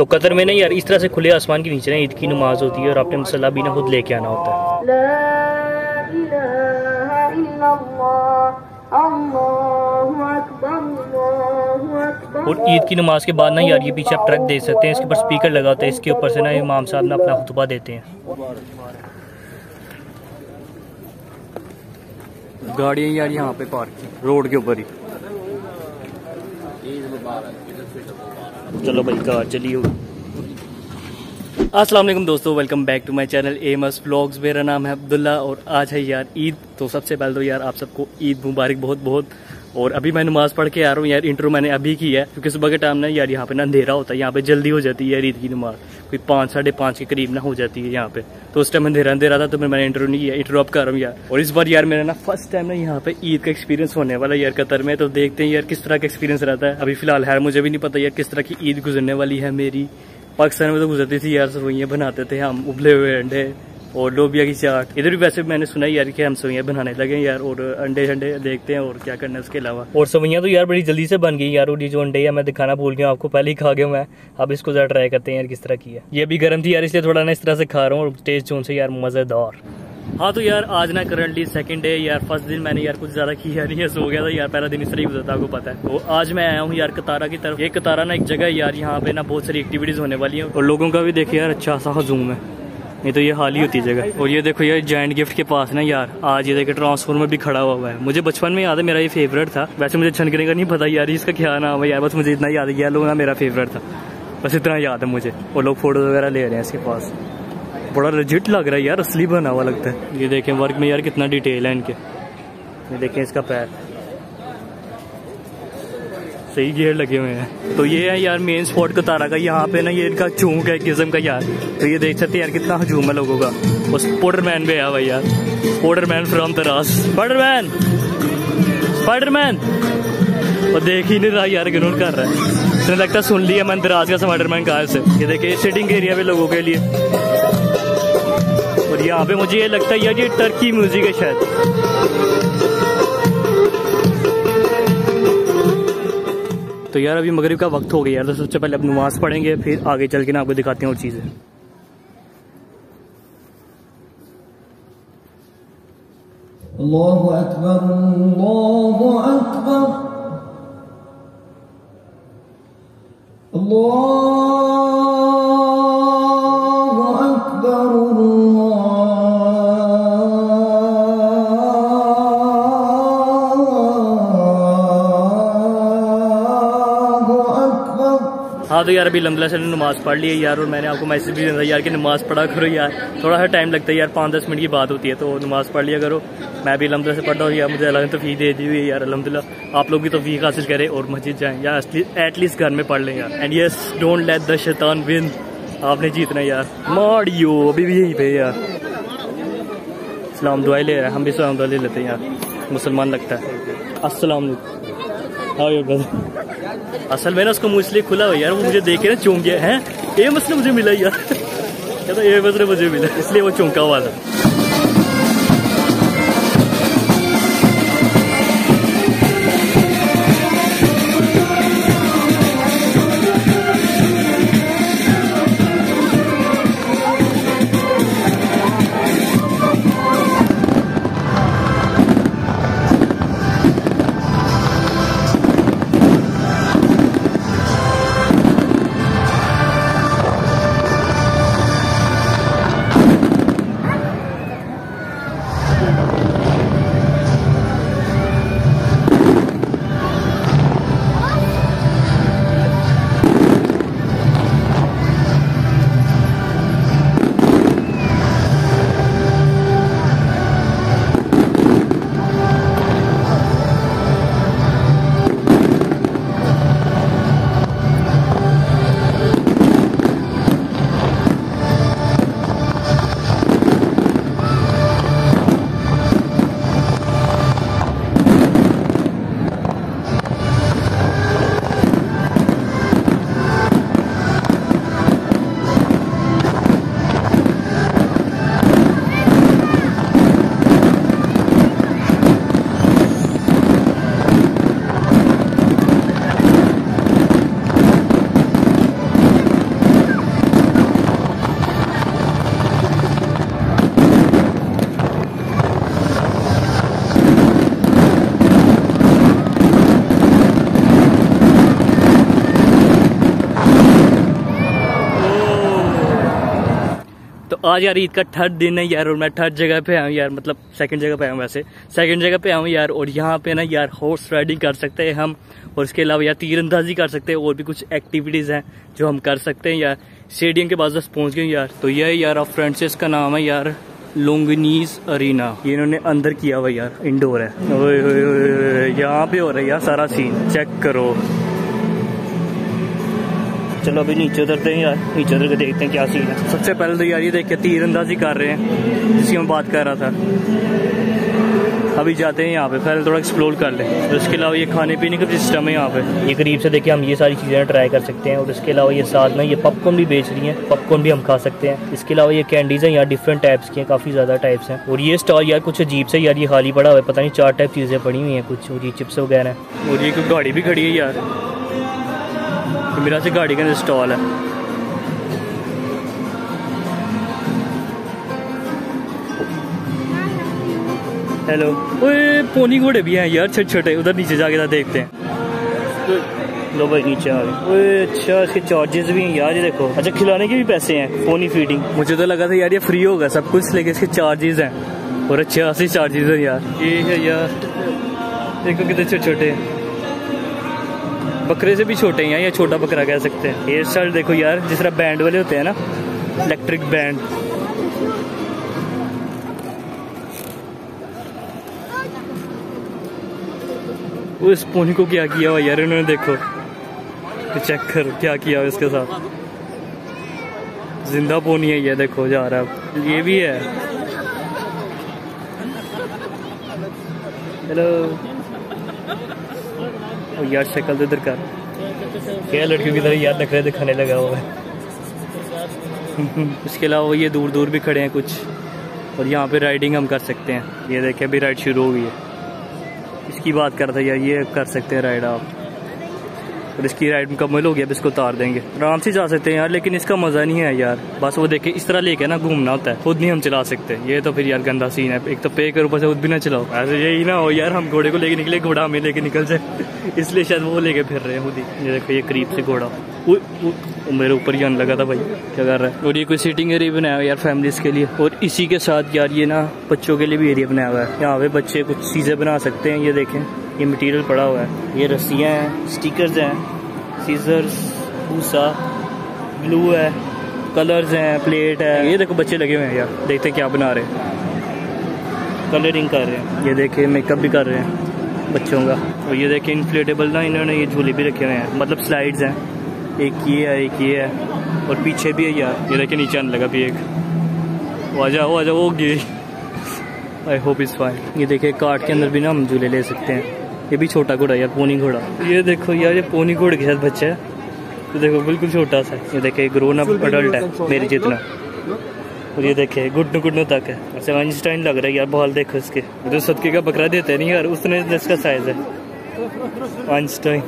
तो कतर में ना यार इस तरह से खुले आसमान के नीचे ना ईद की नमाज होती है और आपने मसल्ला भी ना खुद लेके आना होता है। और ईद की नमाज के बाद ना यार ये पीछे आप ट्रक देख सकते हैं, इसके ऊपर स्पीकर लगा होता है, इसके ऊपर से ना इमाम साहब ना अपना खुतबा देते हैं। गाड़ियाँ यार यहाँ पे पार्क की रोड के ऊपर ही। चलो भाई कार चलिए। अस्सलाम वालेकुम दोस्तों, welcome back to my channel MS vlogs. मेरा नाम है अब्दुल्ला और आज है यार ईद। तो सबसे पहले तो यार आप सबको ईद मुबारक बहुत बहुत। और अभी मैं नमाज़ पढ़ के आ रहा हूँ यार, इंट्रो मैंने अभी की है क्योंकि सुबह के टाइम ना यार यहाँ पे ना अंधेरा होता है, यहाँ पे जल्दी हो जाती है यार ईद की नमाज, कोई 5 साढ़े 5 के करीब ना हो जाती है यहाँ पे। तो उस टाइम अंधेरा था तो मैंने इंट्रो नहीं किया, इंट्रो अब कर रहा हूँ यार। और इस बार यार मेरा ना फर्स्ट टाइम ना यहाँ पे ईद का एक्सपीरियंस होने वाला यार कतर में। तो देखते हैं यार किस तरह का एक्सपीरियंस रहता है। अभी फिलहाल यार मुझे भी नहीं पता यार किस तरह की ईद गुजरने वाली है मेरी। पाकिस्तान में तो गुजरती थी यार, सवैयाँ बनाते थे हम, उबले हुए अंडे और लोबिया की चाट। इधर भी वैसे मैंने सुना यार कि हम सवैयाँ बनाने लगे यार, और अंडे शंडे देखते हैं और क्या करना है उसके अलावा। और सवैयाँ तो यार बड़ी जल्दी से बन गई यार। और ये जो अंडे है मैं दिखाना भूल गया आपको, पहले ही खा गया मैं। अब इसको जरा ट्राई करते हैं यार किस तरह की है। ये भी गर्म थी यार इसलिए थोड़ा ना इस तरह से खा रहा हूँ, और टेस्ट जोन से यार मज़ेदार। हाँ तो यार आज ना करंटली सेकंड डे यार, फर्स्ट दिन मैंने यार कुछ ज़्यादा किया नहीं है, सो गया था यार। पहला दिन इस तरह ही गुजरता आपको पता है। तो आज मैं आया हूँ यार कतारा की तरफ। ये कतारा ना एक जगह है यार, यहाँ पे ना बहुत सारी एक्टिविटीज़ होने वाली हैं और लोगों का भी देखिए यार अच्छा सा हजूम है। नहीं तो ये हाल ही होती है जगह। और ये देखो यार जायंट गिफ्ट के पास ना यार आज ये देखिए ट्रांसफॉर्मर भी खड़ा हुआ है। मुझे बचपन में याद है, मेरा ये फेवरेट था। वैसे मुझे छनकने का नहीं पता यार इसका क्या नाम है यार, बस मुझे इतना याद है लोग ना मेरा फेवरेट था, बस इतना याद है मुझे। और लोग फोटो वगैरह ले रहे हैं इसके पास, बड़ा लेजिट लग रहा है यार, असली बना हुआ लगता है। ये देखें वर्क में यार कितना डिटेल है इनके। ये देखें इसका पैर, सही गियर लगे हुए हैं। तो ये है यार मेन स्पॉट कतारा का। यहाँ पे ना ये इनका चौक है किस्म का यार। तो ये देख सकते हैं यार कितना हजूम है लोगों का। और स्पाइडरमैन भी आया हुआ यार, स्पाइडरमैन फ्रॉम तरास, स्पाइडरमैन स्पाइडरमैन। और देख ही नहीं रहा यार, इग्नोर कर रहा है। तो लगता सुन लिया मैंने दराज का स्पाइडरमैन कहाँ से। ये देखिए सिटिंग एरिया पे लोगों के लिए। और यहाँ पे मुझे ये लगता है यार ये टर्की म्यूजिक है शायद। तो यार अभी मगरिब का वक्त हो गया यार, तो सबसे पहले अब नमाज पढ़ेंगे, फिर आगे चल के ना आपको दिखाते हैं और चीज़ें। अल्लाहु अकबर अल्लाहु अकबर अल्लाहु अकबर। हाँ तो यार अभी अल्हम्दुलिल्लाह से नमाज़ पढ़ ली है यार। और मैंने आपको मैसेज भी दिया यार कि नमाज़ पढ़ा करो यार, थोड़ा सा टाइम लगता है यार, 5-10 मिनट की बात होती है, तो नमाज़ पढ़ लिया करो। मैं भी अल्हम्दुलिल्लाह से पढ़ता हूँ यार, मुझे अल्लाह ने तौफीक दे दी हुई है यार अल्हम्दुलिल्लाह। आप लोग भी तौफीक हासिल करें और मस्जिद जाएं या एटलीस्ट घर में पढ़ लें यार। And yes don't let the शैतान विन, आपने जीतना यार। मारियो अभी भी यहीं पे यार सलाम दुआएं ले रहा है, हम भी सलाम दुआ ले लेते हैं यार, मुसलमान लगता है। अस्सलाम असल में ना उसको मुँह इसलिए खुला हुआ यार, वो मुझे देख के ना चौंक गया है। ये मसला मुझे मिला यार, कहता ये मसला मुझे मिला, इसलिए वो चौंका हुआ था। आज यार ईद का थर्ड दिन है यार और मैं थर्ड जगह पे आया हूँ यार, मतलब सेकंड जगह पे आया हूँ, वैसे सेकंड जगह पे आया हूँ यार। और यहाँ पे ना यार हॉर्स राइडिंग कर सकते हैं हम, और इसके अलावा यार तीरंदाजी कर सकते हैं, और भी कुछ एक्टिविटीज़ हैं जो हम कर सकते हैं यार। स्टेडियम के पास बस पहुँच गए यार। तो यह यार ऑफ फ्रांसिस का नाम है यार, लोंगिनीज अरीना। ये इन्होंने अंदर किया हुआ यार, इंडोर है। यहाँ पे हो रहा है यार सारा सीन, चेक करो। चलो अभी नीचे उतरते हैं यार, नीचे उतर के देखते हैं क्या सीन है। सबसे पहले तो यार ये देखिए तीरंदाजी कर रहे हैं जिसकी मैं बात कर रहा था। अभी जाते हैं यहाँ पे, पहले थोड़ा एक्सप्लोर कर लें। तो इसके अलावा ये खाने पीने का सिस्टम है यहाँ पे, ये करीब से देखिए हम ये सारी चीज़ें ट्राई कर सकते हैं। और इसके अलावा ये साथ में ये पॉपकॉर्न भी बेच रही हैं, पॉपकॉर्न भी हम खा सकते हैं। इसके अलावा ये कैंडीज़ हैं यार, डिफरेंट टाइप्स की हैं, काफ़ी ज़्यादा टाइप्स हैं। और ये स्टॉल यार कुछ अजीब से यार, ये खाली पड़ा हुआ है, पता नहीं 4 टाइप चीज़ें पड़ी हुई हैं कुछ, और ये चिप्स वगैरह। और ये कोई गाड़ी भी खड़ी है यार, मेरा से गाड़ी का स्टॉल है। हेलो, ओए पोनी घोड़े भी हैं यार छोटे छोटे, उधर नीचे जाके देखते हैं। तो लो भाई नीचे आ गए। ओए अच्छा, इसके चार्जेस भी हैं यार, ये देखो। अच्छा खिलाने के भी पैसे हैं, पोनी फीडिंग। मुझे तो लगा था यार ये फ्री होगा सब कुछ, लेकिन इसके चार्जेस हैं और अच्छे खासे चार्जेस हैं यार। ये है यार, देखो कितने छोटे छोटे, बकरे से भी छोटे हैं, या छोटा बकरा कह सकते हैं। हेयर स्टाइल देखो यार, जिस तरह बैंड वाले होते हैं ना, इलेक्ट्रिक बैंड। उस पोनी को क्या किया हुआ यार इन्होंने, देखो चेक करो क्या किया हुआ इसके साथ। जिंदा पोनी है ये, देखो जा रहा है। ये भी है। हेलो यार, शक्ल तो इधर कर, क्या लड़कियों की तरह यार नखरे दिखाने लगा हुआ है। इसके अलावा ये दूर दूर भी खड़े हैं कुछ, और यहाँ पे राइडिंग हम कर सकते हैं। ये देखें अभी राइड शुरू हो गई है, इसकी बात कर रहा था यार, ये कर सकते हैं राइड आप। और इसकी राइड मुकम्मल हो गया, अब इसको उतार देंगे। आराम से जा सकते हैं यार, लेकिन इसका मज़ा नहीं है यार। बस वो देखे इस तरह लेके ना घूमना होता है, खुद नहीं हम चला सकते। ये तो फिर यार गंदा सीन है, एक तो पे करो ऊपर से खुद भी ना चलाओ। ऐसे यही ना हो यार, हम घोड़े को लेके निकले, घोड़ा हमें लेके निकल जाए, इसलिए शायद वो लेके फिर रहे हैं खुद ही। ये देखो ये करीब से घोड़ा मेरे ऊपर ही आने लगा था भाई, क्या कर रहा है। और ये कोई सीटिंग एरिया बनाया हुआ है यार फैमिलीज के लिए, और इसी के साथ यार ये ना बच्चों के लिए भी एरिया बनाया हुआ है। यहाँ पे बच्चे कुछ चीज़ें बना सकते हैं। ये देखें ये मटेरियल पड़ा हुआ है, ये रस्सियाँ हैं, स्टिकर्स हैं, सीजर्स, भूसा, ग्लू है, कलर्स हैं, प्लेट है। ये देखो बच्चे लगे हुए हैं यार, देखते हैं क्या बना रहे हैं, कलरिंग कर रहे हैं। ये देखें मेकअप भी कर रहे हैं बच्चों का। और ये देखें इन्फ्लेटेबल ना इन्होंने ये झूले भी रखे हुए हैं, मतलब स्लाइड्स हैं। एक ये है, एक ये है, और पीछे भी है यार। ये देखें नीचे आने लगा भी एक, आ जाओ वो गई। I hope is fine. ये देखें कार्ट के अंदर भी ना हम झूले ले सकते हैं। ये भी छोटा घोड़ा यार, पोनी घोड़ा। ये देखो यार, ये पोनी घोड़े के साथ बच्चा है, तो देखो बिल्कुल छोटा सा। ये देखे ग्रोन अप अडल्ट है मेरी जितना। और ये देखे घुटनों तक है, ऐसे आइंस्टाइन लग रहा है यार। बाल देखो इसके, जो सदके का बकरा देते नहीं यार, उसने इसका साइज है आइंस्टाइन।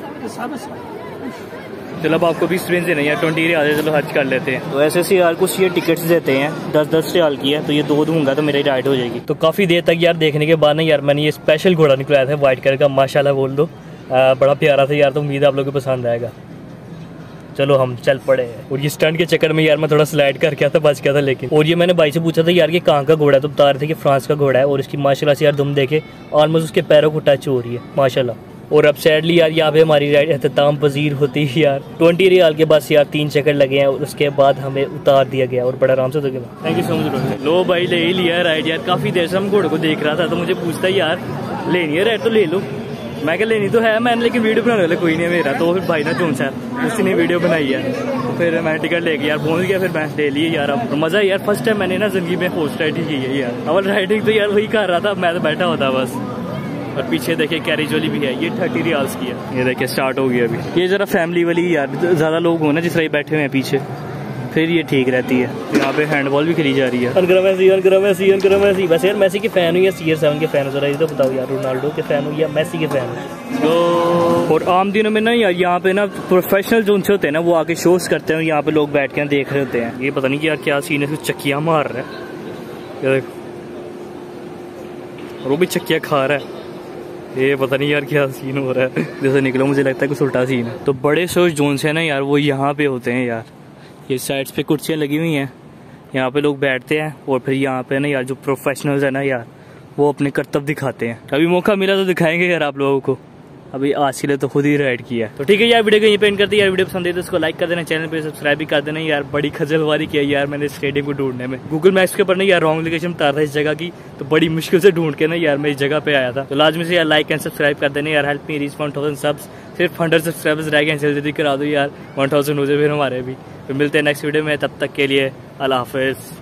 चलो अब आपको भी एक्सपीरियंस देना यार, 20 रियाल है, चलो हज कर लेते हैं। तो ऐसे से यार कुछ ये टिकट्स देते हैं, 10-10 रियाल की है, तो ये 2 दूंगा तो मेरी राइड हो जाएगी। तो काफ़ी देर तक यार देखने के बाद ना यार मैंने ये स्पेशल घोड़ा निकलाया था व्हाइट कलर का, माशाल्लाह बोल दो, बड़ा प्यारा था यार। तो उम्मीद है आप लोगों को पसंद आएगा। चलो हम चल पड़े। और ये स्टंट के चक्कर में यार मैं थोड़ा स्लाइड कर गया था, बच गया था लेकिन। और ये मैंने भाई से पूछा था यार कि कहाँ का घोड़ा है, तो बता रहे थे कि फ्रांस का घोड़ा है। और इसकी माशाल्लाह से यार तुम देखे ऑलमोस्ट उसके पैरों को टच हो रही है माशाल्लाह। और अब सैडली यार यहाँ पे हमारी राइड एहतमाम पजीर होती है यार। 20 रियाल के बस यार 3 चक्कर लगे हैं, और उसके बाद हमें उतार दिया गया और बड़ा आराम से उतर गया। Thank you so much. लो भाई ले ही लिया राइड यार, काफ़ी देर से हम घोड़े को देख रहा था, तो मुझे पूछता यार लेनी है राइड तो ले लो। मैं क्या लेनी तो है मैंने, लेकिन वीडियो बनाने वाला कोई नहीं है मेरा। तो फिर भाई ना जोन सर उसी ने वीडियो बनाई है, तो फिर मैं टिकट लेके यार पहुँच गया, फिर मैं ले लिए यार। अब मज़ा है यार, फर्स्ट टाइम मैंने ना जिंदगी में हॉर्स राइडिंग की है यार। अवल राइडिंग तो यार वही कर रहा था, मैं तो बैठा होता बस। और पीछे देखिए कैरेज वाली भी है, ये 30 रियाल्स की है। ये देखिए स्टार्ट हो गया अभी। ये जरा फैमिली वाली यार, ज़्यादा लोग हो ना जिस तरह बैठे हुए हैं पीछे, फिर ये ठीक रहती है। यहाँ पे हैंडबॉल भी खेली जा रही है। अनकरा मैसी। वैसे यार मैसी के फैन हुई या CR7 के फैन हो, जरा ये तो बताओ यार, रोनाल्डो के फैन हो या मैसी के फैन हो। तो और आम दिनों में ना यार यहाँ पे ना प्रोफेशनल जो उनसे होते हैं ना, वो आके शोज करते हैं, यहाँ पे लोग बैठ के देख रहे होते हैं। ये पता नहीं कि यार क्या सीन है, चक्कियाँ मार रहा है देखो, और वो भी चक्कियाँ खा रहा है। ये पता नहीं यार क्या सीन हो रहा है, जैसे निकलो मुझे लगता है कुछ उल्टा सीन है। तो बड़े शोज जोन से ना यार वो यहाँ पे होते हैं यार। ये साइड्स पे कुर्सियाँ लगी हुई हैं, यहाँ पे लोग बैठते हैं और फिर यहाँ पे ना यार जो प्रोफेशनल्स है ना यार वो अपने कर्तव्य दिखाते हैं। कभी मौका मिला तो दिखाएंगे यार आप लोगों को। अभी आज के लिए तो खुद ही राइड किया है। तो ठीक है यार, वीडियो को यहीं पे एंड करते हैं यार। वीडियो पसंद है तो इसको लाइक कर देना, चैनल पे सब्सक्राइब भी कर देना यार। बड़ी खजलवारी किया यार मैंने स्टेडियम को ढूंढने में। गूगल मैप्स के ऊपर ना यार रॉन्ग लोकेशन बता रहा था इस जगह की, तो बड़ी मुश्किल से ढूंढ के ना यार मैं इस जगह पे आया था। तो लाजमी से यार लाइक एंड सब्सक्राइब कर देना यार। Help me reach 1000 subs. सिर्फ 100 सब्सक्राइबर्स रह गए, जल्दी करा दो यार, 1000 हो जाए फिर हमारे भी। तो मिलते हैं नेक्स्ट वीडियो में, तब तक के लिए अल्लाह हाफिज।